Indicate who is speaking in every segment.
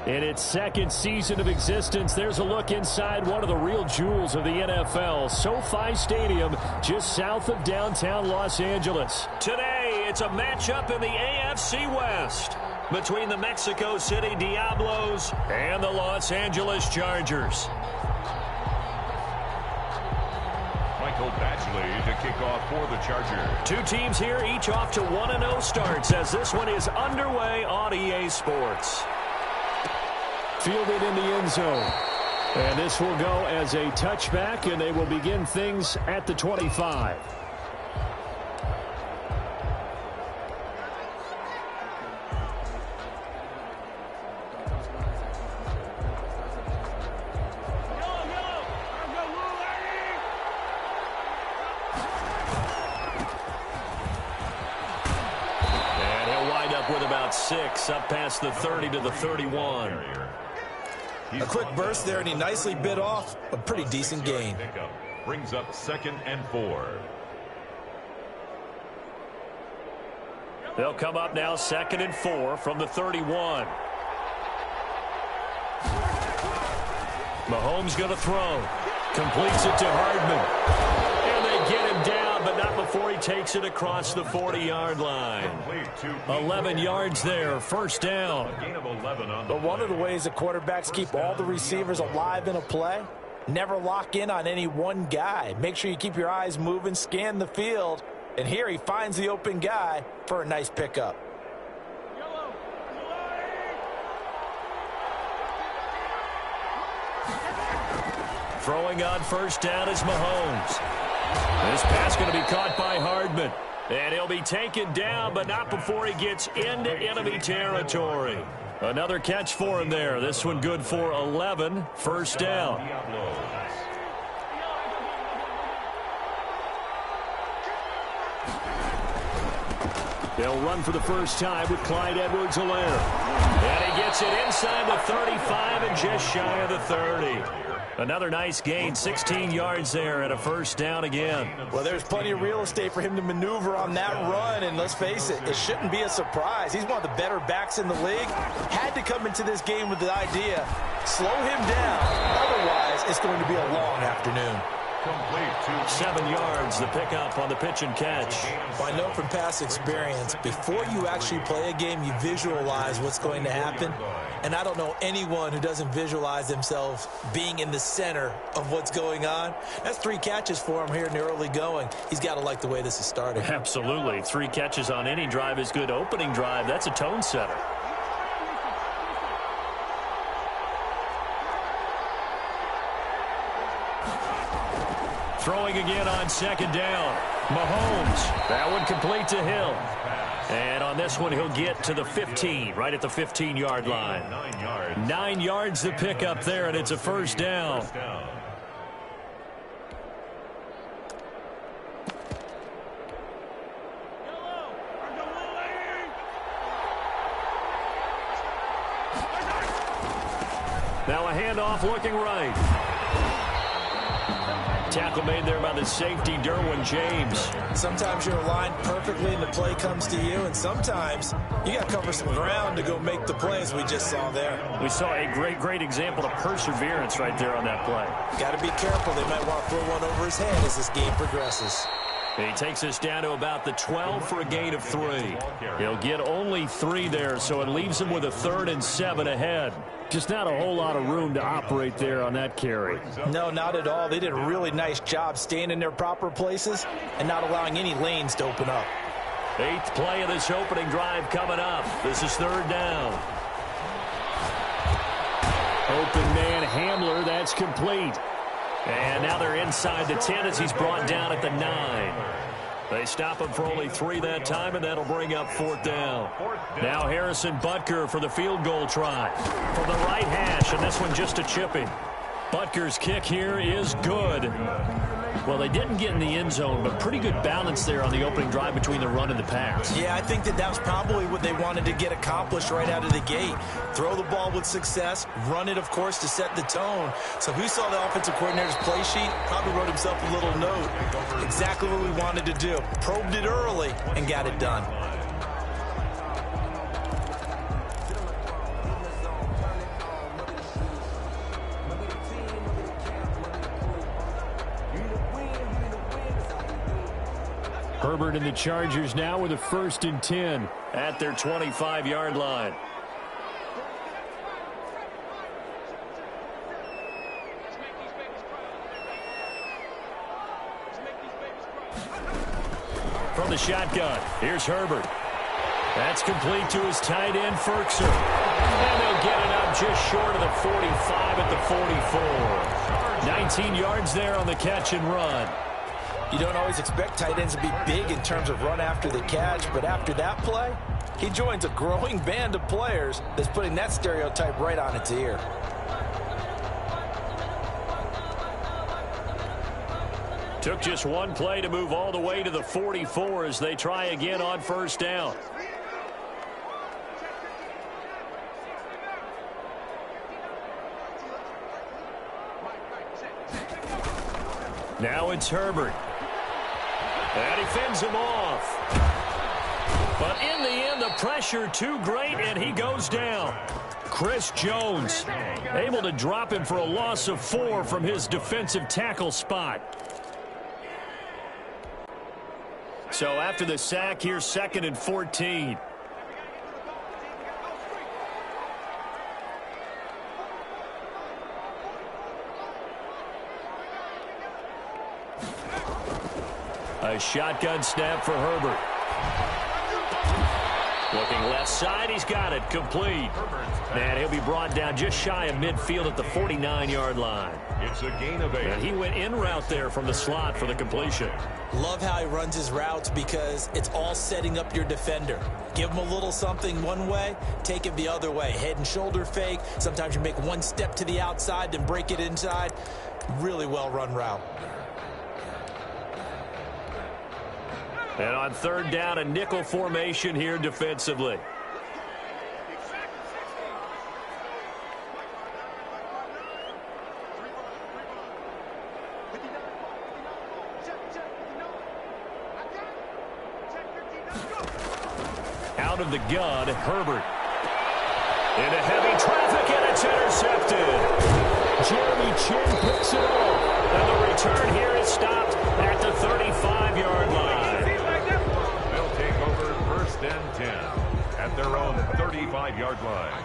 Speaker 1: In its second season of existence, there's a look inside one of the real jewels of the NFL, SoFi Stadium, just south of downtown Los Angeles. Today, it's a matchup in the AFC West between the Mexico City Diablos and the Los Angeles Chargers.
Speaker 2: GoBraXy to kick off for the Chargers.
Speaker 1: Two teams here, each off to 1-0 starts as this one is underway on EA Sports. Fielded in the end zone. And this will go as a touchback, and they will begin things at the 25. With about 6 up past the 30 to the 31.
Speaker 3: A quick burst there, and he nicely bit off a pretty decent gain.
Speaker 2: Brings up 2nd and 4.
Speaker 1: They'll come up now 2nd and 4 from the 31. Mahomes going to throw. Completes it to Hardman. And they get him down, but not before he takes it across the 40-yard line. 11 yards there, first down.
Speaker 3: But one of the ways that quarterbacks keep all the receivers alive in a play, never lock in on any one guy. Make sure you keep your eyes moving, scan the field, and here he finds the open guy for a nice pickup.
Speaker 1: Throwing on first down is Mahomes. This pass going to be caught by Hardman. And he'll be taken down, but not before he gets into enemy territory. Another catch for him there. This one good for 11. First down. They'll run for the first time with Clyde Edwards-Helaire. And he gets it inside the 35 and just shy of the 30. Another nice gain, 16 yards there and a first down again.
Speaker 3: Well, there's plenty of real estate for him to maneuver on that run, and let's face it, it shouldn't be a surprise. He's one of the better backs in the league. Had to come into this game with the idea, slow him down. Otherwise, it's going to be a long afternoon.
Speaker 1: 7 yards, the pickup on the pitch and catch.
Speaker 3: Well, I know from past experience, before you actually play a game, you visualize what's going to happen. And I don't know anyone who doesn't visualize themselves being in the center of what's going on. That's 3 catches for him here in the early going. He's got to like the way this is starting.
Speaker 1: Absolutely. 3 catches on any drive is good. Opening drive, that's a tone setter. Throwing again on second down. Mahomes. That one complete to Hill. And on this one, he'll get to the 15, right at the 15-yard line. 9 yards the pickup there, and it's a first down. Now a handoff looking right. Tackle made there by the safety, Derwin James.
Speaker 3: Sometimes you're aligned perfectly and the play comes to you, and sometimes you got to cover some ground to go make the plays we just saw there.
Speaker 1: We saw a great example of perseverance right there on that play.
Speaker 3: Got to be careful. They might want to throw one over his head as this game progresses.
Speaker 1: He takes us down to about the 12 for a gain of 3. He'll get only 3 there, so it leaves him with a 3rd and 7 ahead. Just not a whole lot of room to operate there on that carry.
Speaker 3: No, not at all. They did a really nice job staying in their proper places and not allowing any lanes to open up.
Speaker 1: 8th play of this opening drive coming up. This is 3rd down. Open man Hamler, that's complete. And now they're inside the 10 as he's brought down at the 9. They stop him for only 3 that time, and that'll bring up 4th down. Now Harrison Butker for the field goal try. From the right hash, and this one just a chipping. Butker's kick here is good. Well, they didn't get in the end zone, but pretty good balance there on the opening drive between the run and the pass.
Speaker 3: Yeah, I think that was probably what they wanted to get accomplished right out of the gate. Throw the ball with success, run it, of course, to set the tone. So who saw the offensive coordinator's play sheet? Probably wrote himself a little note. Exactly what we wanted to do. Probed it early and got it done.
Speaker 1: Herbert and the Chargers now with a 1st and 10 at their 25-yard line. From the shotgun, here's Herbert. That's complete to his tight end, Ferkser. And they'll get it up just short of the 45 at the 44. 19 yards there on the catch and run.
Speaker 3: You don't always expect tight ends to be big in terms of run after the catch, but after that play, he joins a growing band of players that's putting that stereotype right on its ear.
Speaker 1: Took just one play to move all the way to the 44 as they try again on 1st down. Now it's Herbert. And he fends him off. But in the end, the pressure too great, and he goes down. Chris Jones able to drop him for a loss of 4 from his defensive tackle spot. So after the sack, here's 2nd and 14. A shotgun snap for Herbert. Looking left side, he's got it, complete. And he'll be brought down just shy of midfield at the 49-yard line.
Speaker 2: It's a gain of 8.
Speaker 1: And he went in route there from the slot for the completion.
Speaker 3: Love how he runs his routes because it's all setting up your defender. Give him a little something one way, take it the other way. Head and shoulder fake. Sometimes you make one step to the outside, then break it inside. Really well run route.
Speaker 1: And on 3rd down, a nickel formation here defensively. Out of the gun, Herbert. Into heavy traffic, and it's intercepted. Jeremy Chin picks it up. And the return here is stopped at the 35-yard line.
Speaker 2: They'll take over 1st and 10 at their own 35-yard line.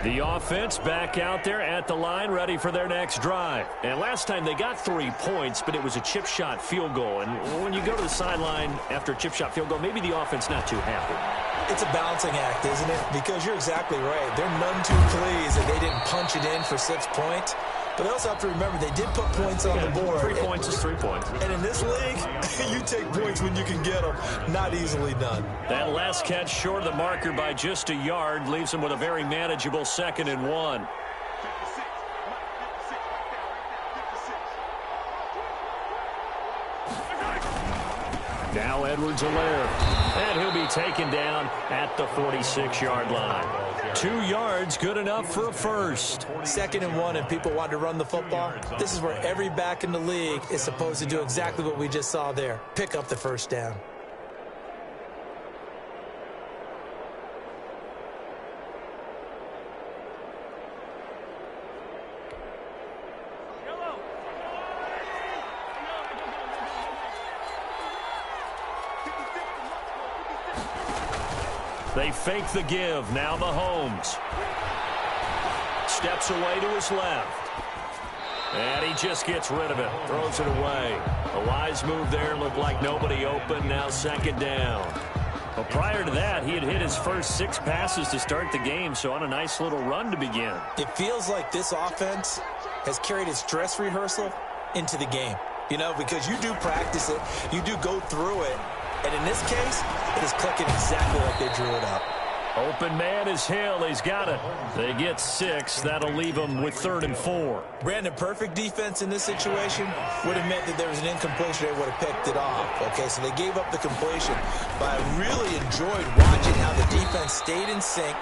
Speaker 1: The offense back out there at the line, ready for their next drive. And last time they got 3 points, but it was a chip shot field goal. And when you go to the sideline after a chip shot field goal, maybe the offense not too happy.
Speaker 3: It's a balancing act, isn't it? Because you're exactly right. They're none too pleased that they didn't punch it in for 6 points. But they also have to remember they did put points on the board.
Speaker 1: 3 points is 3 points.
Speaker 3: And in this league, you take points when you can get them. Not easily done.
Speaker 1: That last catch short of the marker by just a yard leaves them with a very manageable 2nd and 1. Now Edwards-Helaire. And he'll be taken down at the 46-yard line. 2 yards, good enough for a first.
Speaker 3: 2nd and 1, and people want to run the football. This is where every back in the league is supposed to do exactly what we just saw there. Pick up the 1st down.
Speaker 1: They fake the give. Now Mahomes. Steps away to his left. And he just gets rid of it. Throws it away. A wise move there. Looked like nobody open. Now 2nd down. Well, prior to that, he had hit his first 6 passes to start the game, so on a nice little run to begin.
Speaker 3: It feels like this offense has carried its dress rehearsal into the game. You know, because you do practice it. You do go through it. And in this case, it is clicking exactly like they drew it up.
Speaker 1: Open man is Hill. He's got it. They get 6. That'll leave them with 3rd and 4.
Speaker 3: Brandon, perfect defense in this situation would have meant that there was an incompletion. They would have picked it off. Okay, so they gave up the completion. But I really enjoyed watching how the defense stayed in sync,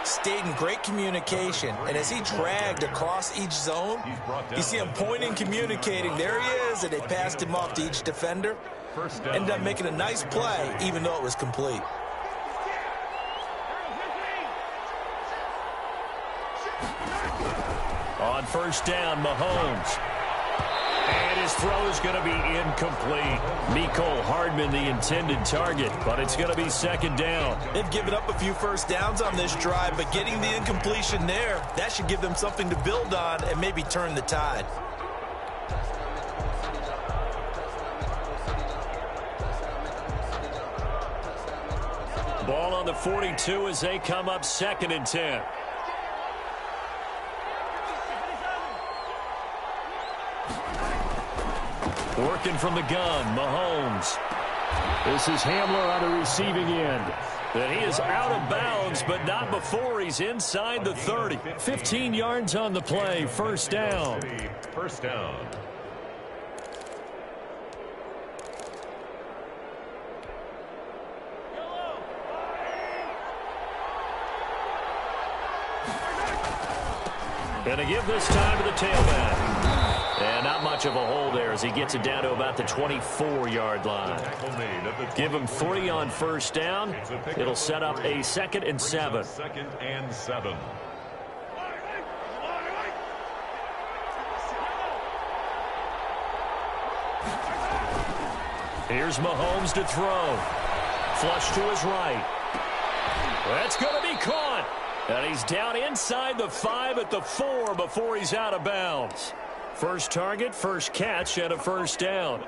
Speaker 3: stayed in great communication. And as he dragged across each zone, you see him pointing, communicating. There he is, and they passed him off to each defender.
Speaker 2: First down.
Speaker 3: Ended up making a nice play, even though it was complete.
Speaker 1: On first down, Mahomes. And his throw is going to be incomplete. Mecole Hardman, the intended target, but it's going to be second down.
Speaker 3: They've given up a few first downs on this drive, but getting the incompletion there, that should give them something to build on and maybe turn the tide.
Speaker 1: Ball on the 42 as they come up 2nd and 10. Working from the gun, Mahomes. This is Hamler on the receiving end. And he is out of bounds, but not before he's inside the 30. 15 yards on the play, first down.
Speaker 2: First down.
Speaker 1: Gonna give this time to the tailback. And not much of a hole there as he gets it down to about the 24-yard line. Give him 3 on first down. It'll set up a 2nd and 7.
Speaker 2: 2nd and 7.
Speaker 1: Here's Mahomes to throw. Flush to his right. That's going to be caught. And he's down inside the 5 at the 4 before he's out of bounds. First target, first catch, and a first down.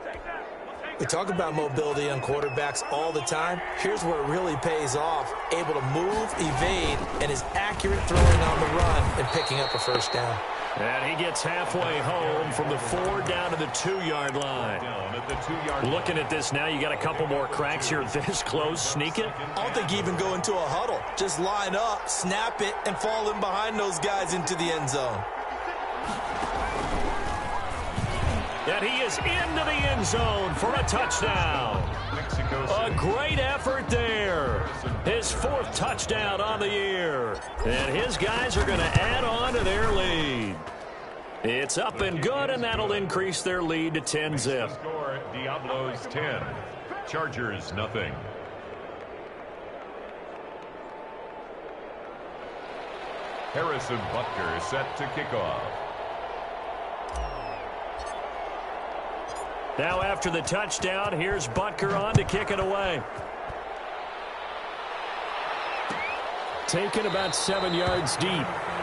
Speaker 3: We talk about mobility on quarterbacks all the time. Here's where it really pays off. Able to move, evade, and is accurate throwing on the run and picking up a first down.
Speaker 1: And he gets halfway home from the 4 down to the 2-yard line.
Speaker 2: Down at the 2-yard line.
Speaker 1: Looking at this now, you got a couple more cracks here this close. Sneak it.
Speaker 3: I don't think you even go into a huddle. Just line up, snap it, and fall in behind those guys into the end zone.
Speaker 1: And he is into the end zone for a touchdown. A great effort there. His 4th touchdown on the year. And his guys are going to add on to their lead. It's up and good, and that'll increase their lead to 10-zip.
Speaker 2: Score, Diablos 10. Chargers nothing. Harrison Butker set to kick off.
Speaker 1: Now after the touchdown, here's Butker on to kick it away. Taken about 7 yards deep,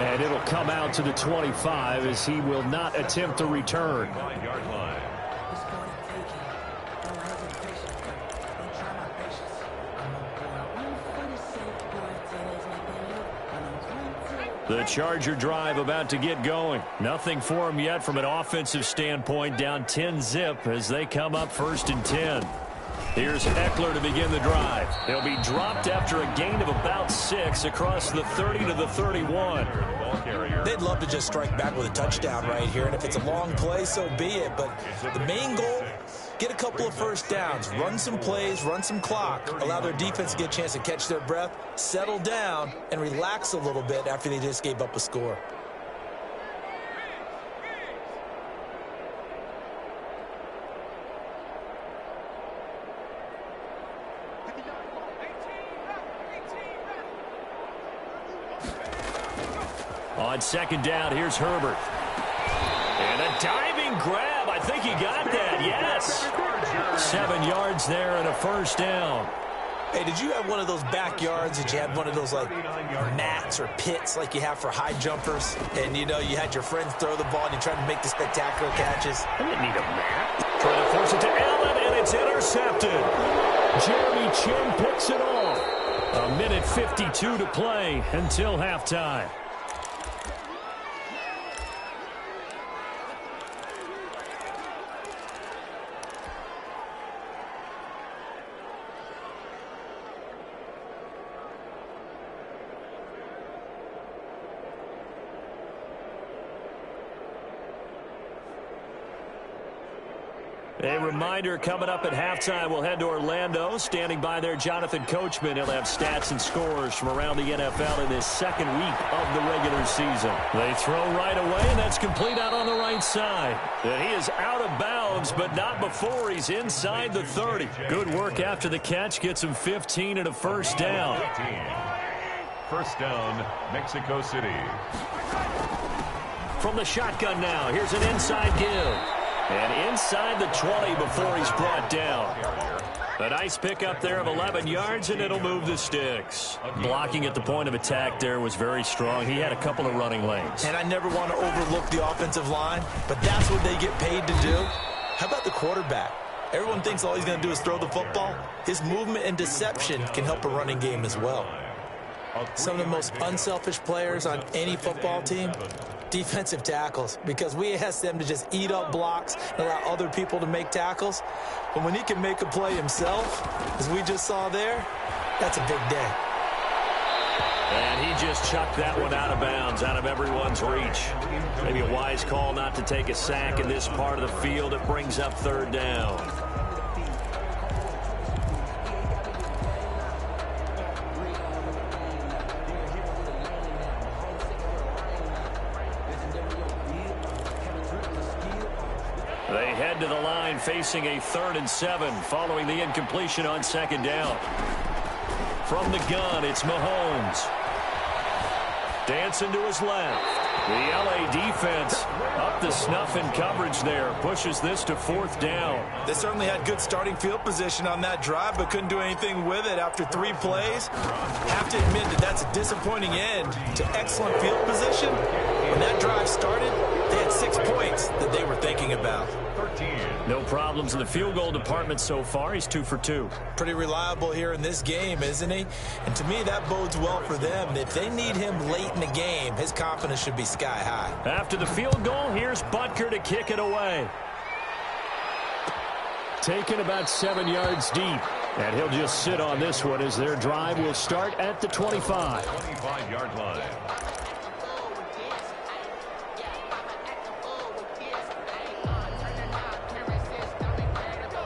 Speaker 1: and it'll come out to the 25 as he will not attempt to return.
Speaker 2: 5-yard line.
Speaker 1: The Charger drive about to get going. Nothing for him yet from an offensive standpoint, down 10-zip as they come up 1st and 10. Here's Eckler to begin the drive. He'll be dropped after a gain of about 6 across the 30 to the 31.
Speaker 3: They'd love to just strike back with a touchdown right here, and if it's a long play, so be it. But the main goal, get a couple of first downs, run some plays, run some clock, allow their defense to get a chance to catch their breath, settle down, and relax a little bit after they just gave up a score.
Speaker 1: On 2nd down, here's Herbert. And a diving grab. I think he got that. Yes. 7 yards there and a first down.
Speaker 3: Hey, did you have one of those backyards that you had one of those like mats or pits like you have for high jumpers? And you know, you had your friends throw the ball and you tried to make the spectacular catches?
Speaker 1: I didn't need a mat. Trying to force it to Allen, and it's intercepted. Jeremy Chin picks it off. 1:52 to play until halftime. A reminder coming up at halftime, we'll head to Orlando. Standing by there, Jonathan Coachman. He'll have stats and scores from around the NFL in this second week of the regular season. They throw right away, and that's complete out on the right side. And he is out of bounds, but not before he's inside the 30. Good work after the catch. Gets him 15 and a first down.
Speaker 2: First down, Mexico City.
Speaker 1: From the shotgun now, here's an inside give. And inside the 20 before he's brought down. A nice pickup there of 11 yards, and it'll move the sticks. Blocking at the point of attack there was very strong. He had a couple of running lanes.
Speaker 3: And I never want to overlook the offensive line, but that's what they get paid to do. How about the quarterback? Everyone thinks all he's going to do is throw the football. His movement and deception can help a running game as well. Some of the most unselfish players on any football team, defensive tackles, because we ask them to just eat up blocks and allow other people to make tackles. But when he can make a play himself, as we just saw there, that's a big day.
Speaker 1: And he just chucked that one out of bounds, out of everyone's reach. Maybe a wise call not to take a sack in this part of the field. It brings up third down. They head to the line facing a 3rd and 7 following the incompletion on second down. From the gun, it's Mahomes. Dancing to his left. The LA defense up the snuff in coverage there. Pushes this to 4th down.
Speaker 3: They certainly had good starting field position on that drive, but couldn't do anything with it after 3 plays. Have to admit that that's a disappointing end to excellent field position. When that drive started, they had 6 points that they were thinking about.
Speaker 1: No problems in the field goal department so far. He's 2 for 2.
Speaker 3: Pretty reliable here in this game, isn't he? And to me, that bodes well for them. If they need him late in the game, his confidence should be sky high.
Speaker 1: After the field goal, here's Butker to kick it away. Taken about 7 yards deep. And he'll just sit on this one as their drive will start at the 25.
Speaker 2: 25-yard line.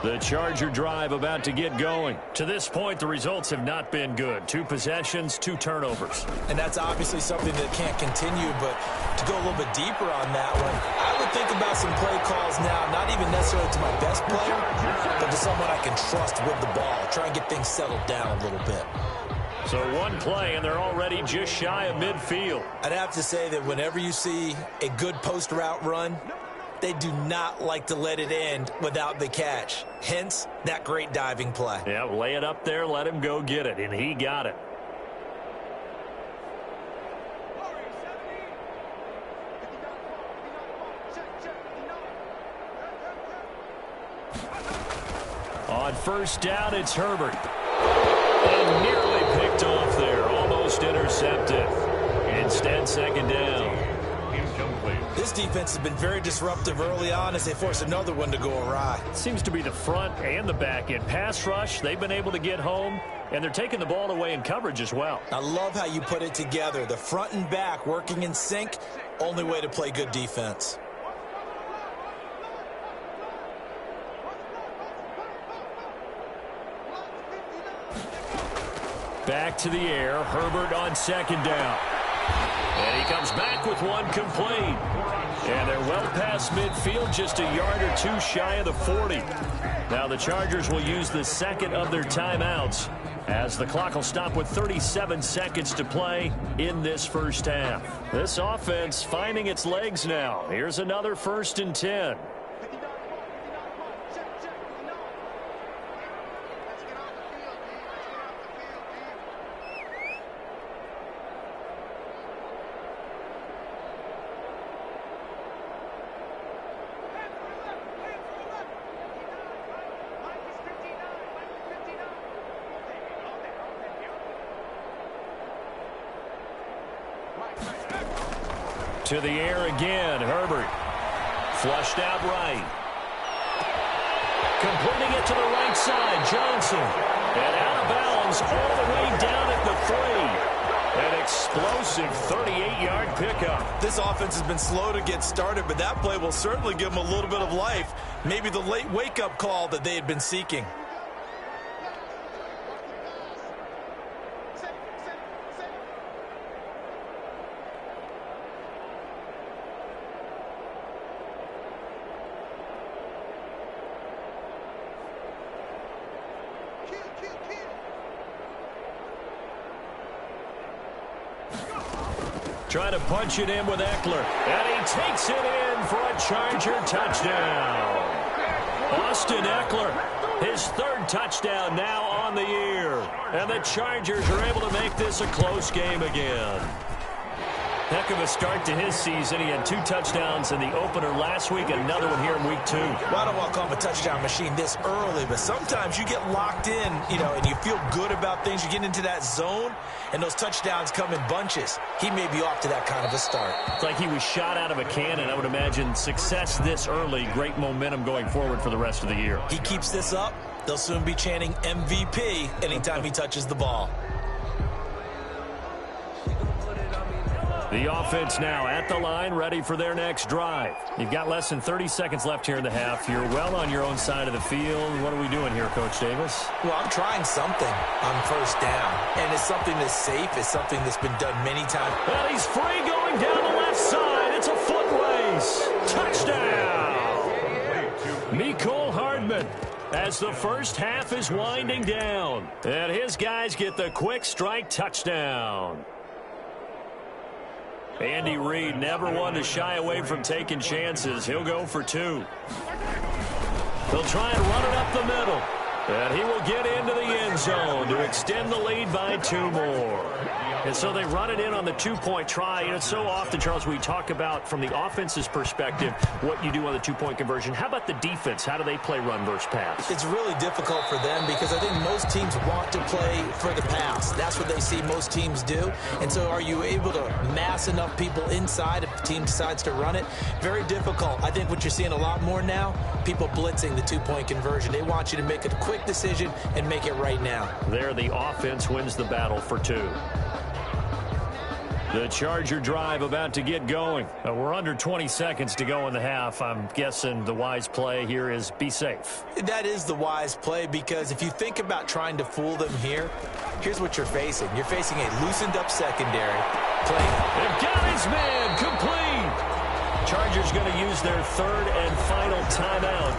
Speaker 1: The Charger drive about to get going. To this point, the results have not been good. 2 possessions, 2 turnovers.
Speaker 3: And that's obviously something that can't continue, but to go a little bit deeper on that one, I would think about some play calls now, not even necessarily to my best player, but to someone I can trust with the ball. Try and get things settled down a little bit.
Speaker 1: So 1 play, and they're already just shy of midfield.
Speaker 3: I'd have to say that whenever you see a good post route run, they do not like to let it end without the catch. Hence, that great diving play.
Speaker 1: Yeah, lay it up there, let him go get it, and he got it. On first down, it's Herbert. And nearly picked off there, almost intercepted. Instead, second down.
Speaker 3: This defense has been very disruptive early on as they force another one to go awry.
Speaker 1: Seems to be the front and the back end. Pass rush, they've been able to get home, and they're taking the ball away in coverage as well.
Speaker 3: I love how you put it together. The front and back working in sync, only way to play good defense.
Speaker 1: Back to the air, Herbert on second down. And he comes back with one complete. And they're well past midfield, just a yard or 2 shy of the 40. Now the Chargers will use the second of their timeouts as the clock will stop with 37 seconds to play in this first half. This offense finding its legs now. Here's another 1st and 10. To the air again, Herbert. Flushed out right. Completing it to the right side, Johnson. And out of bounds all the way down at the 3. An explosive 38-yard pickup.
Speaker 3: This offense has been slow to get started, but that play will certainly give them a little bit of life. Maybe the late wake-up call that they had been seeking.
Speaker 1: Trying to punch it in with Eckler. And he takes it in for a Charger touchdown. Austin Eckler, his third touchdown now on the year. And the Chargers are able to make this a close game again. Heck of a start to his season. He had 2 touchdowns in the opener last week, another one here in week 2.
Speaker 3: Well, I don't want to call him a touchdown machine this early, but sometimes you get locked in, and you feel good about things. You get into that zone, and those touchdowns come in bunches. He may be off to that kind of a start.
Speaker 1: It's like he was shot out of a cannon. I would imagine success this early, great momentum going forward for the rest of the year.
Speaker 3: He keeps this up, they'll soon be chanting MVP anytime he touches the ball.
Speaker 1: The offense now at the line, ready for their next drive. You've got less than 30 seconds left here in the half. You're well on your own side of the field. What are we doing here, Coach Davis?
Speaker 3: Well, I'm trying something on first down, and it's something that's safe. It's something that's been done many times.
Speaker 1: Well, he's free going down the left side. It's a foot race. Touchdown! Mecole Hardman, as the first half is winding down. And his guys get the quick strike touchdown. Andy Reid, never one to shy away from taking chances. He'll go for 2. He'll try and run it up the middle. And he will get into the end zone to extend the lead by 2 more. And so they run it in on the 2-point try. And it's so often, Charles, we talk about from the offense's perspective what you do on the 2-point conversion. How about the defense? How do they play run versus pass?
Speaker 3: It's really difficult for them because I think most teams want to play for the pass. That's what they see most teams do. And so are you able to mass enough people inside if the team decides to run it? Very difficult. I think what you're seeing a lot more now, people blitzing the 2-point conversion. They want you to make a quick decision and make it right now.
Speaker 1: There, the offense wins the battle for 2. The Charger drive about to get going. We're under 20 seconds to go in the half. I'm guessing the wise play here is be safe.
Speaker 3: That is the wise play because if you think about trying to fool them here, here's what you're facing. You're facing a loosened up secondary.
Speaker 1: They've got his man complete. Chargers going to use their third and final timeout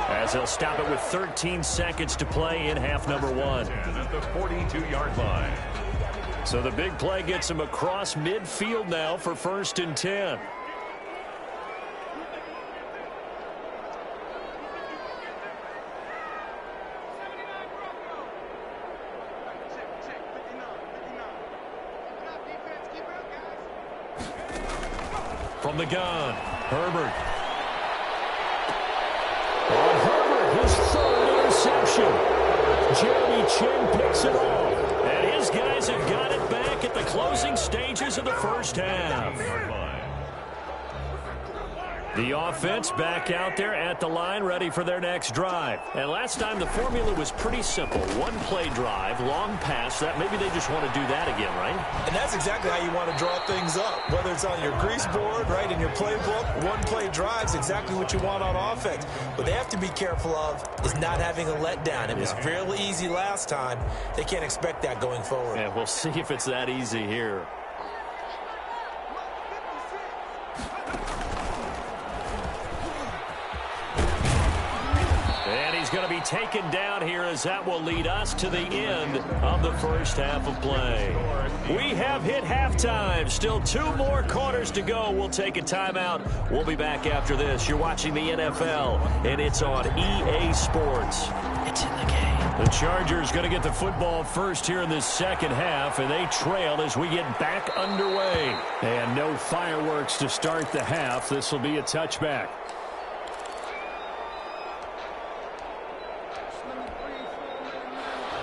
Speaker 1: as they'll stop it with 13 seconds to play in half number 1.
Speaker 2: At the 42-yard line.
Speaker 1: So the big play gets him across midfield now for 1st and 10. From the gun, Herbert. On Herbert, his 3rd interception. Jeremy Chin picks it off. And his guys have got it back at the closing stages of the first half. The offense back out there at the line, ready for their next drive. And last time the formula was pretty simple. 1-play drive, long pass. That maybe they just want to do that again, right?
Speaker 3: And that's exactly how you want to draw things up. Whether it's on your grease board, right, in your playbook, 1-play drive's exactly what you want on offense. What they have to be careful of is not having a letdown. It was fairly easy last time. They can't expect that going forward.
Speaker 1: Yeah, we'll see if it's that easy here. Going to be taken down here as that will lead us to the end of the first half of play. We have hit halftime. Still 2 more quarters to go. We'll take a timeout. We'll be back after this. You're watching the NFL, and it's on EA Sports. It's in the game. The Chargers going to get the football first here in this second half, and they trail as we get back underway. And no fireworks to start the half. This will be a touchback.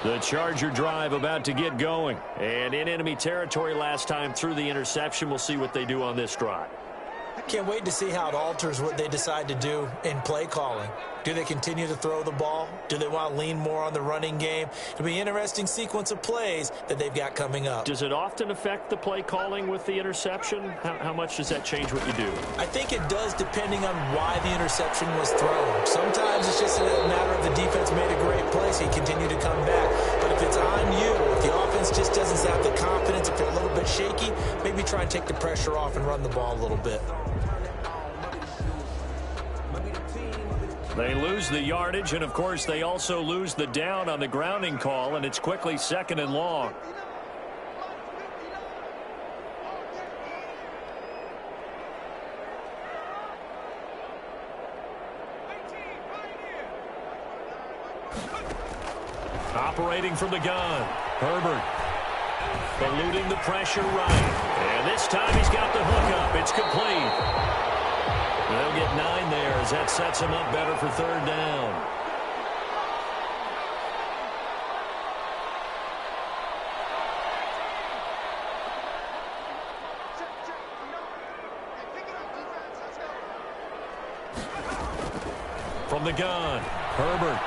Speaker 1: The Charger drive about to get going. And in enemy territory last time through the interception. We'll see what they do on this drive.
Speaker 3: Can't wait to see how it alters what they decide to do in play calling. Do they continue to throw the ball? Do they want to lean more on the running game? It'll be an interesting sequence of plays that they've got coming up.
Speaker 1: Does it often affect the play calling with the interception? How much does that change what you do?
Speaker 3: I think it does, depending on why the interception was thrown. Sometimes it's just a matter of the defense made a great play, so you continue to come back. But if it's on you, if the offense just doesn't have the confidence, if they're a little bit shaky, maybe try and take the pressure off and run the ball a little bit.
Speaker 1: They lose the yardage, and, of course, they also lose the down on the grounding call, and it's quickly 2nd and long. Operating from the gun, Herbert. Eluding the pressure right. And this time he's got the hook up. It's complete. They'll get 9 there as that sets him up better for 3rd down. From the gun, Herbert.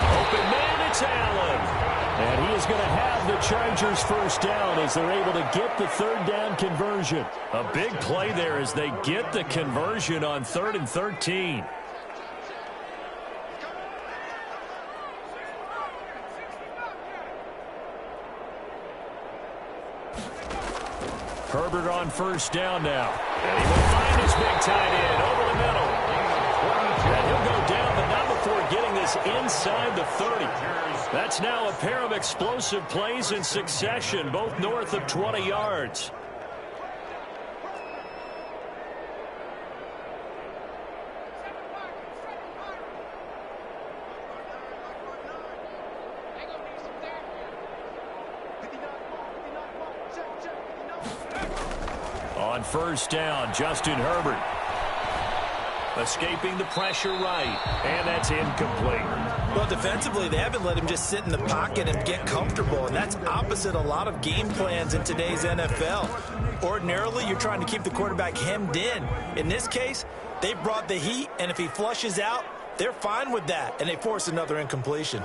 Speaker 1: Open man, it's Allen. And he is going to have the Chargers 1st down as they're able to get the 3rd down conversion. A big play there as they get the conversion on 3rd and 13. Herbert on 1st down now. And he will find his big tight end over the middle. And he'll go down, but not before getting this inside the 30. That's now a pair of explosive plays in succession, both north of 20 yards. On 1st down, Justin Herbert. Escaping the pressure right, and that's incomplete.
Speaker 3: Well, defensively, they haven't let him just sit in the pocket and get comfortable, and that's opposite a lot of game plans in today's NFL. Ordinarily, you're trying to keep the quarterback hemmed in. In this case, they brought the heat, and if he flushes out, they're fine with that, and they force another incompletion.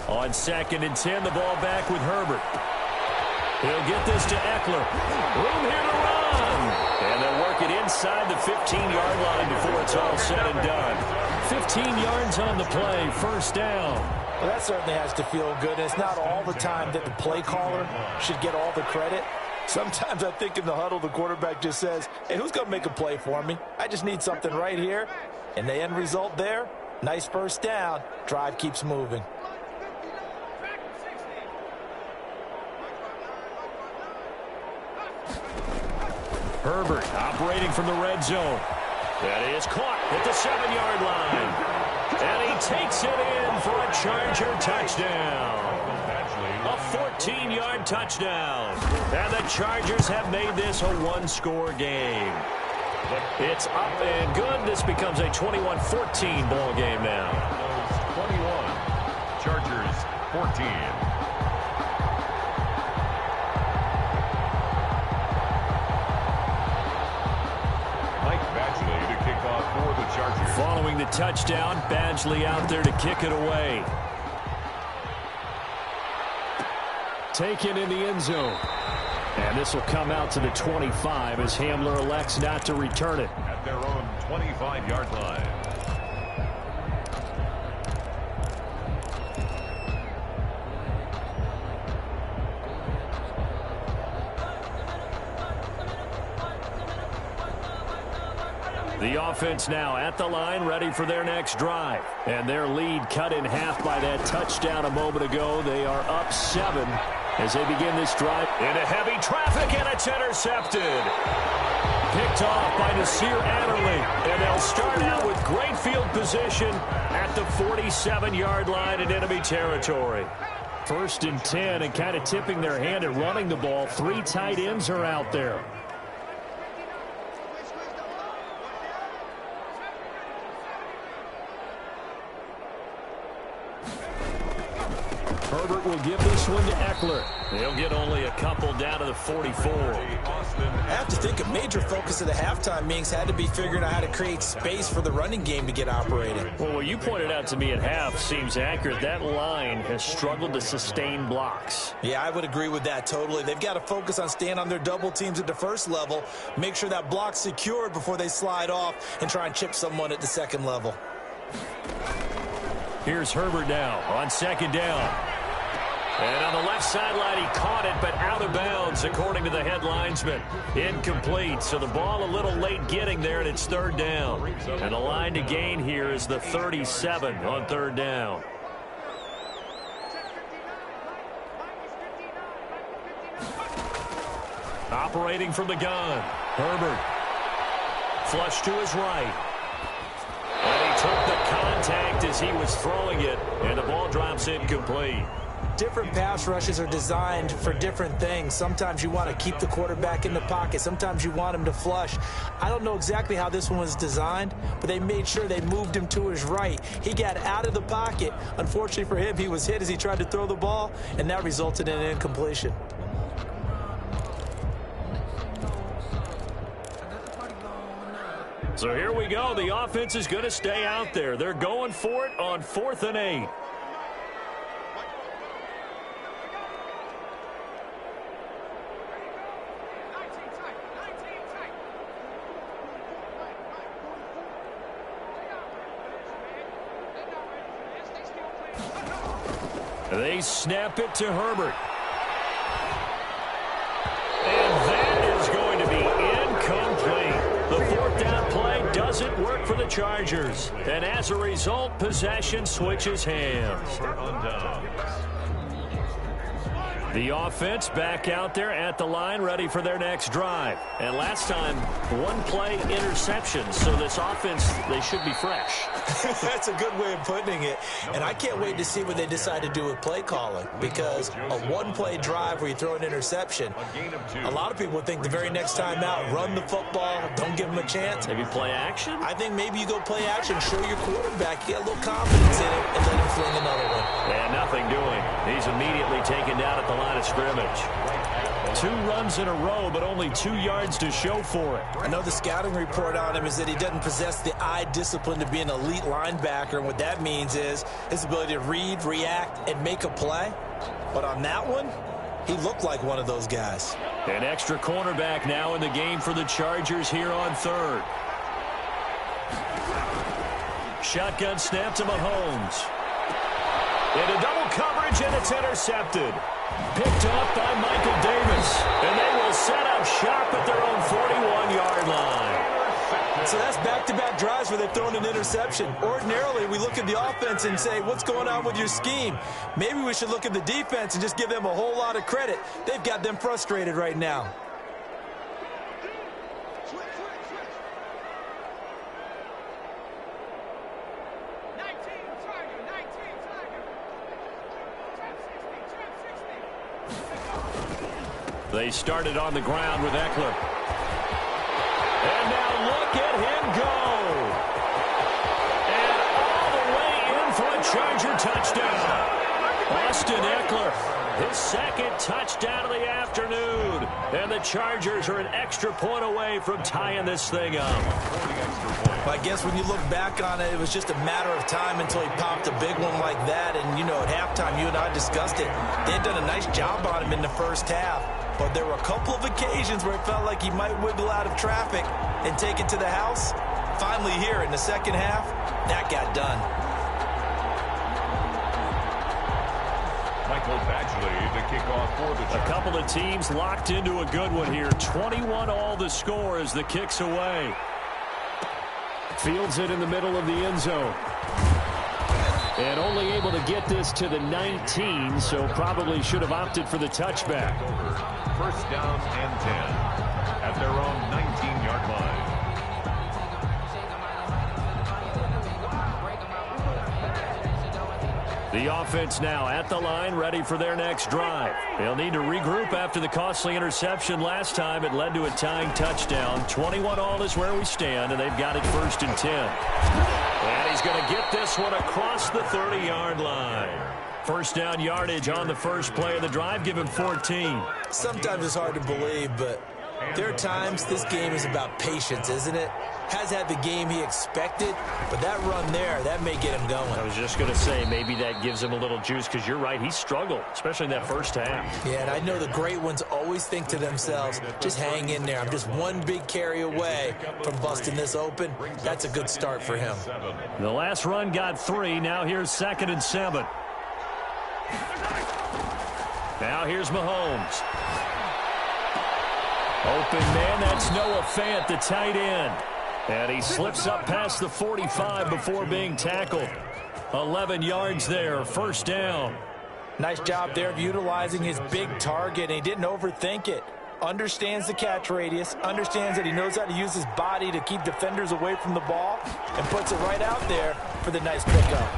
Speaker 1: On 2nd and 10, the ball back with Herbert. He'll get this to Eckler. Room here to run. And they'll work it inside the 15-yard line before it's all said and done. 15 yards on the play, 1st down.
Speaker 3: Well, that certainly has to feel good. It's not all the time that the play caller should get all the credit. Sometimes I think in the huddle, the quarterback just says, hey, who's going to make a play for me? I just need something right here. And the end result there, nice 1st down. Drive keeps moving.
Speaker 1: Herbert operating from the red zone. That is caught at the 7-yard line. And he takes it in for a Charger touchdown. A 14-yard touchdown. And the Chargers have made this a 1-score game. It's up and good. This becomes a 21-14 ball game now.
Speaker 2: 21, Chargers 14.
Speaker 1: Following the touchdown, Badgley out there to kick it away. Taken in the end zone. And this will come out to the 25 as Hamler elects not to return it.
Speaker 2: At their own 25-yard line.
Speaker 1: The offense now at the line, ready for their next drive. And their lead cut in half by that touchdown a moment ago. They are up 7 as they begin this drive. Into heavy traffic, and it's intercepted. Picked off by Nasir Adderley. And they'll start out with great field position at the 47-yard line in enemy territory. 1st and 10, and kind of tipping their hand at running the ball. 3 tight ends are out there. Herbert will give this one to Eckler. He'll get only a couple down to the 44.
Speaker 3: I have to think a major focus of the halftime meetings had to be figuring out how to create space for the running game to get operating.
Speaker 1: Well, what you pointed out to me at half seems accurate. That line has struggled to sustain blocks.
Speaker 3: Yeah, I would agree with that totally. They've got to focus on staying on their double teams at the first level, make sure that block's secured before they slide off and try and chip someone at the second level.
Speaker 1: Here's Herbert now on 2nd down. And on the left sideline, he caught it, but out of bounds, according to the head linesman. Incomplete, so the ball a little late getting there, and it's 3rd down. And the line to gain here is the 37 on 3rd down. Operating from the gun, Herbert. Flush to his right. And he took the contact as he was throwing it, and the ball drops incomplete.
Speaker 3: Different pass rushes are designed for different things. Sometimes you want to keep the quarterback in the pocket. Sometimes you want him to flush. I don't know exactly how this one was designed, but they made sure they moved him to his right. He got out of the pocket. Unfortunately for him, he was hit as he tried to throw the ball, and that resulted in an incompletion.
Speaker 1: So here we go. The offense is going to stay out there. They're going for it on 4th and 8. They snap it to Herbert. And that is going to be incomplete. The 4th down play doesn't work for the Chargers. And as a result, possession switches hands. The offense back out there at the line, ready for their next drive. And last time, 1-play interception. So this offense, they should be fresh.
Speaker 3: That's a good way of putting it. And I can't wait to see what they decide to do with play calling, because a 1-play drive where you throw an interception, a lot of people would think the very next time out, run the football, don't give them a chance.
Speaker 1: Maybe play action?
Speaker 3: I think maybe you go play action, show your quarterback, get a little confidence in him, and let him fling another one.
Speaker 1: And nothing doing. He's immediately taken down at the line of scrimmage. 2 runs in a row, but only 2 yards to show for it.
Speaker 3: I know the scouting report on him is that he doesn't possess the eye discipline to be an elite linebacker, and what that means is his ability to read, react, and make a play. But on that one, he looked like one of those guys.
Speaker 1: An extra cornerback now in the game for the Chargers here on 3rd. Shotgun snap to Mahomes. Into double coverage, and it's intercepted. Picked up by Michael Davis. And they will set up shop at their own 41-yard line.
Speaker 3: So that's back-to-back drives where they've thrown an interception. Ordinarily, we look at the offense and say, what's going on with your scheme? Maybe we should look at the defense and just give them a whole lot of credit. They've got them frustrated right now.
Speaker 1: They started on the ground with Eckler. And now look at him go. And all the way in for a Charger touchdown. Austin Eckler, his 2nd touchdown of the afternoon. And the Chargers are an extra point away from tying this thing up.
Speaker 3: I guess when you look back on it, it was just a matter of time until he popped a big one like that. And, you know, at halftime, you and I discussed it. They had done a nice job on him in the first half. But there were a couple of occasions where it felt like he might wiggle out of traffic and take it to the house. Finally here in the second half, that got done.
Speaker 2: Michael Badgley, the kickoff for the Chargers.
Speaker 1: A couple of teams locked into a good one here. 21-all the score as the kick's away. Fields it in the middle of the end zone. And only able to get this to the 19, so probably should have opted for the touchback.
Speaker 2: 1st down and 10 at their own 19-yard line.
Speaker 1: The offense now at the line, ready for their next drive. They'll need to regroup after the costly interception last time. It led to a tying touchdown. 21-all is where we stand, and they've got it 1st and 10. And he's going to get this one across the 30-yard line. First down yardage on the first play of the drive. Give him 14.
Speaker 3: Sometimes it's hard to believe, but there are times this game is about patience, isn't it? Has had the game he expected, but that run there, that may get him going.
Speaker 1: I was just going to say, maybe that gives him a little juice, because you're right, he struggled, especially in that first half.
Speaker 3: Yeah, and I know the great ones always think to themselves, just hang in there. I'm just one big carry away from busting this open. That's a good start for him.
Speaker 1: The last run got 3. Now here's 2nd and 7. Now here's Mahomes. Open man, that's Noah Fant, the tight end. And he slips up past the 45 before being tackled. 11 yards there, first down.
Speaker 3: Nice job there of utilizing his big target, and he didn't overthink it. Understands the catch radius, understands that he knows how to use his body to keep defenders away from the ball, and puts it right out there for the nice pickup.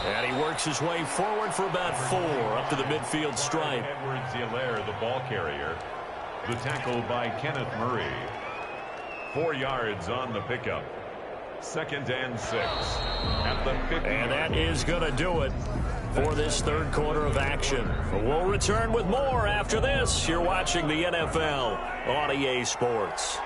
Speaker 1: And he works his way forward for about 4 up to the midfield stripe.
Speaker 2: Edwards-Helaire, the ball carrier. The tackle by Kenneth Murray. 4 yards on the pickup. 2nd and 6 at the 50.
Speaker 1: And that is going to do it for this third quarter of action. We'll return with more after this. You're watching the NFL on EA Sports.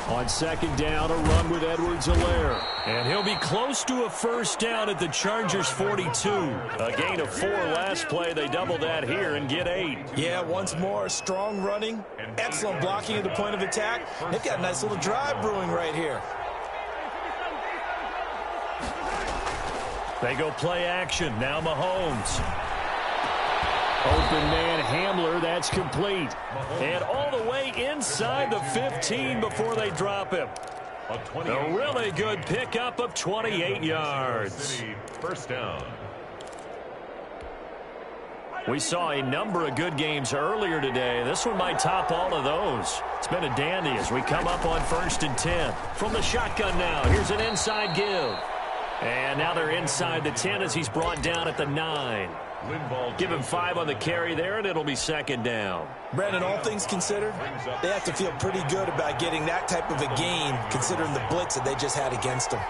Speaker 1: On 2nd down, a run with Edwards-Helaire. And he'll be close to a first down at the Chargers' 42. A gain of 4 last play. They double that here and get 8.
Speaker 3: Yeah, once more, strong running, excellent blocking at the point of attack. They've got a nice little drive brewing right here.
Speaker 1: They go play action. Now Mahomes. Open man Hamler, that's complete. And all the way inside the 15 before they drop him. A really good pickup of 28 yards.
Speaker 2: First down.
Speaker 1: We saw a number of good games earlier today. This one might top all of those. It's been a dandy as we come up on 1st and 10. From the shotgun now, here's an inside give. And now they're inside the 10 as he's brought down at the 9. Give him 5 on the carry there, and it'll be 2nd down.
Speaker 3: Brandon, all things considered, they have to feel pretty good about getting that type of a gain, considering the blitz that they just had against them.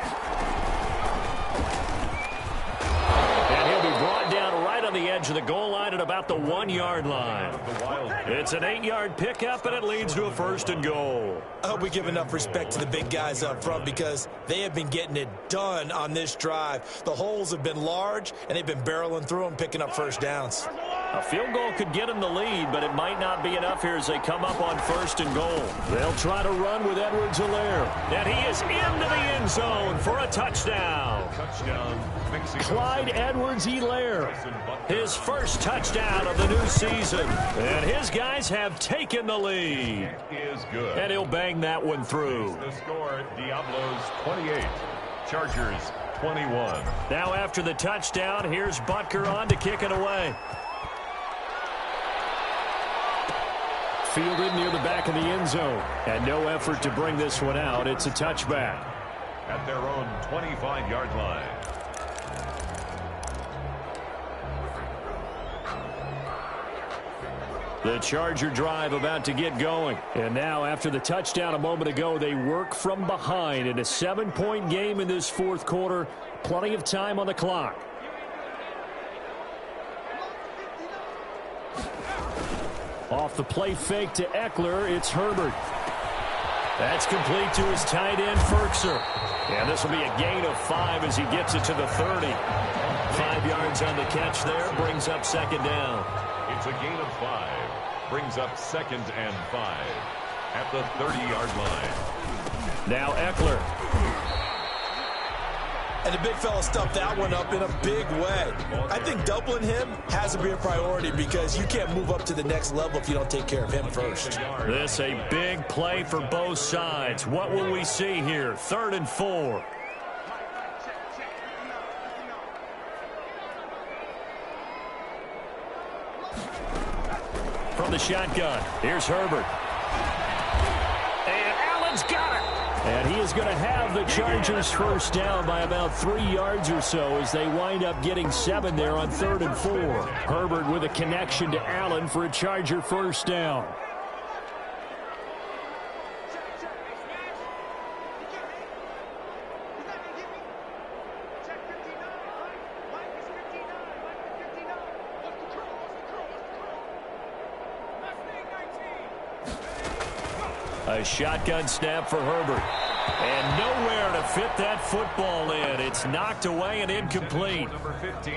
Speaker 1: And he'll be brought down right on the edge of the goal line at about the 1-yard line. It's an 8-yard pickup, and it leads to a 1st and goal.
Speaker 3: I hope we give enough respect to the big guys up front, because they have been getting it done on this drive. The holes have been large, and they've been barreling through them, picking up first downs.
Speaker 1: A field goal could get them the lead, but it might not be enough here as they come up on 1st and goal. They'll try to run with Edwards-Helaire. And he is into the end zone for a touchdown. Clyde Edwards-Helaire, his first touchdown of the new season. And his guys have taken the lead. And he'll bang that one through.
Speaker 2: The score, Diablos 28, Chargers 21.
Speaker 1: Now after the touchdown, here's Butker on to kick it away. Fielded near the back of the end zone. And no effort to bring this one out. It's a touchback.
Speaker 2: At their own 25-yard line.
Speaker 1: The Charger drive about to get going. And now after the touchdown a moment ago, they work from behind in a 7-point game in this fourth quarter. Plenty of time on the clock. Off the play fake to Eckler, it's Herbert. That's complete to his tight end, Ferkser. And this will be a gain of 5 as he gets it to the 30. 5 yards on the catch there, brings up 2nd down.
Speaker 2: It's a gain of 5. Brings up 2nd and 5 at the 30-yard line.
Speaker 1: Now Eckler.
Speaker 3: And the big fella stuffed that one up in a big way. I think doubling him has to be a priority, because you can't move up to the next level if you don't take care of him first.
Speaker 1: This a big play for both sides. What will we see here? 3rd and 4. From the shotgun, here's Herbert. And Allen's got it. And he is going to have the Chargers first down by about 3 yards or so as they wind up getting 7 there on 3rd and 4. Herbert with a connection to Allen for a Charger first down. A shotgun snap for Herbert. And nowhere to fit that football in. It's knocked away and incomplete.
Speaker 2: Number 15.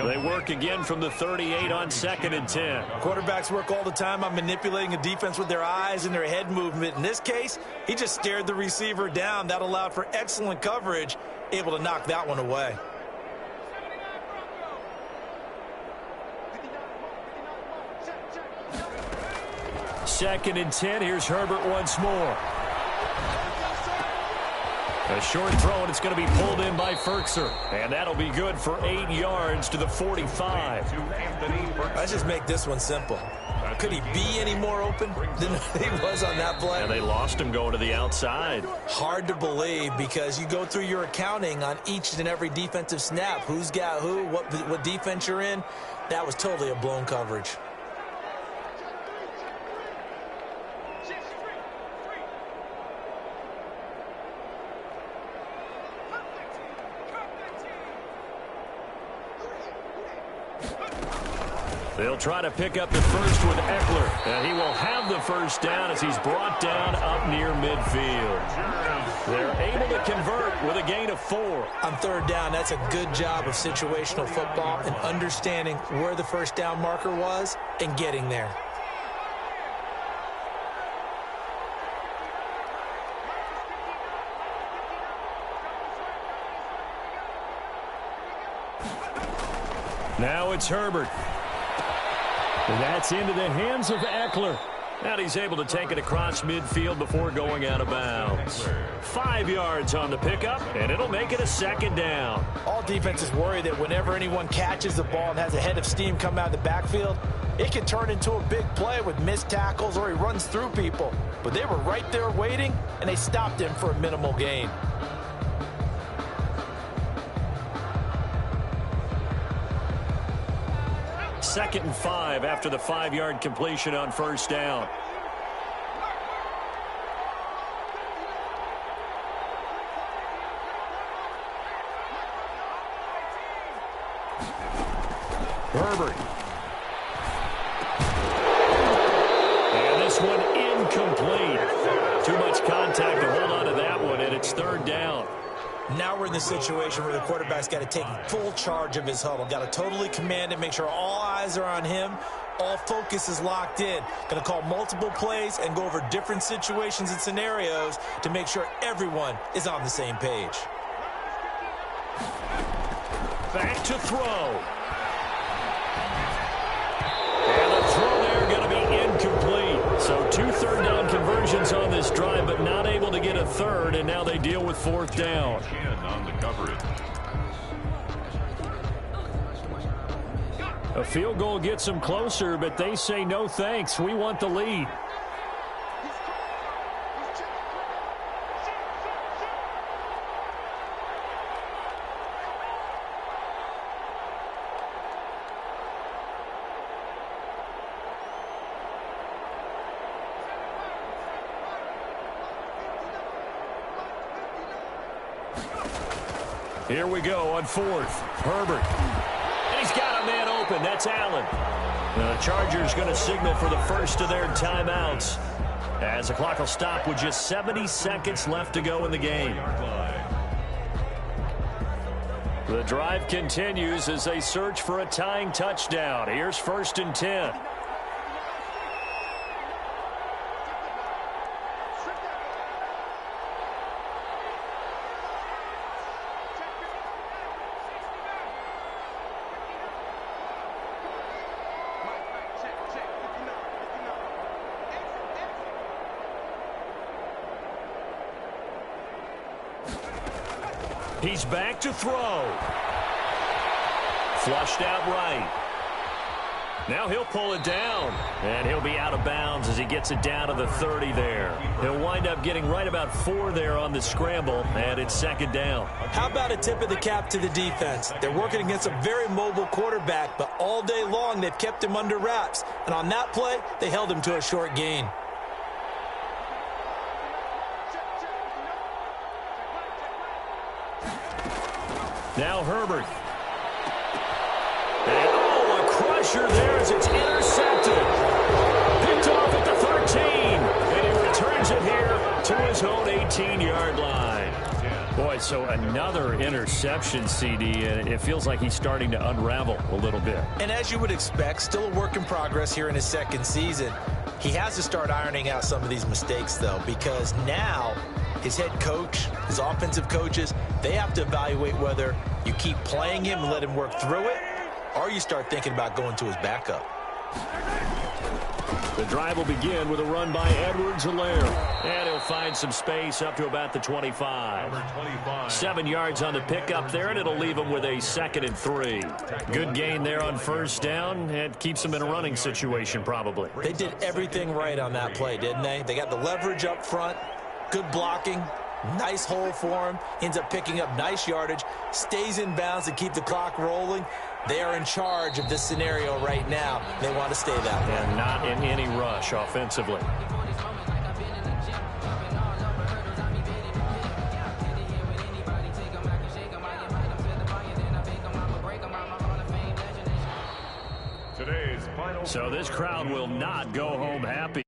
Speaker 1: They work again from the 38 on 2nd and 10.
Speaker 3: Quarterbacks work all the time on manipulating a defense with their eyes and their head movement. In this case, he just stared the receiver down. That allowed for excellent coverage, able to knock that one away.
Speaker 1: Second and 10. Here's Herbert once more. A short throw, and it's going to be pulled in by Ferkser. And that'll be good for 8 yards to the 45.
Speaker 3: Let's just make this one simple. Could he be any more open than he was on that play?
Speaker 1: And they lost him going to the outside.
Speaker 3: Hard to believe because you go through your accounting on each and every defensive snap. Who's got who, what defense you're in. That was totally a blown coverage.
Speaker 1: They'll try to pick up the first with Eckler. And he will have the first down as he's brought down up near midfield. They're able to convert with a gain of 4.
Speaker 3: On 3rd down, that's a good job of situational football and understanding where the first down marker was and getting there.
Speaker 1: Now it's Herbert. And that's into the hands of Eckler. And he's able to take it across midfield before going out of bounds. 5 yards on the pickup, and it'll make it a 2nd down.
Speaker 3: All defenses worry that whenever anyone catches the ball and has a head of steam come out of the backfield, it can turn into a big play with missed tackles or he runs through people. But they were right there waiting, and they stopped him for a minimal gain.
Speaker 1: Second and 5 after the 5-yard completion on first down. Herbert. And this one incomplete. Too much contact to hold on to that one, and it's 3rd down.
Speaker 3: Now we're in the situation where the quarterback's got to take full charge of his huddle. Got to totally command it, make sure all eyes are on him. All focus is locked in. Going to call multiple plays and go over different situations and scenarios to make sure everyone is on the same page.
Speaker 1: Back to throw. And the throw there going to be incomplete. So 2 3rd down conversions on this drive, but not able to get a 3rd, and now they deal with 4th down.
Speaker 2: On the coverage.
Speaker 1: A field goal gets them closer, but they say no thanks. We want the lead. Here we go on 4th. Herbert. And he's got a man open. That's Allen. The Chargers going to signal for the first of their timeouts as the clock will stop with just 70 seconds left to go in the game. The drive continues as they search for a tying touchdown. Here's 1st and 10. He's back to throw. Flushed out right. Now he'll pull it down, and he'll be out of bounds as he gets it down to the 30 there. He'll wind up getting right about 4 there on the scramble, and it's second down.
Speaker 3: How about a tip of the cap to the defense? They're working against a very mobile quarterback, but all day long they've kept him under wraps. And on that play, they held him to a short gain.
Speaker 1: Now Herbert. And a crusher there as it's intercepted. Picked off at the 13. And he returns it here to his own 18-yard line. Boy, so another interception, CD, and it feels like he's starting to unravel a little bit.
Speaker 3: And as you would expect, still a work in progress here in his second season. He has to start ironing out some of these mistakes, though, because now his head coach, his offensive coaches, they have to evaluate whether you keep playing him and let him work through it, or you start thinking about going to his backup.
Speaker 1: The drive will begin with a run by Edwards-Helaire. And he'll find some space up to about the 25. 7 yards on the pickup there, and it'll leave him with a 2nd and 3. Good gain there on first down, and keeps him in a running situation probably.
Speaker 3: They did everything right on that play, didn't they? They got the leverage up front, good blocking, nice hole for him, ends up picking up nice yardage, stays in bounds to keep the clock rolling. They are in charge of this scenario right now. They want to stay that way.
Speaker 1: And not in any rush offensively. So this crowd will not go home happy.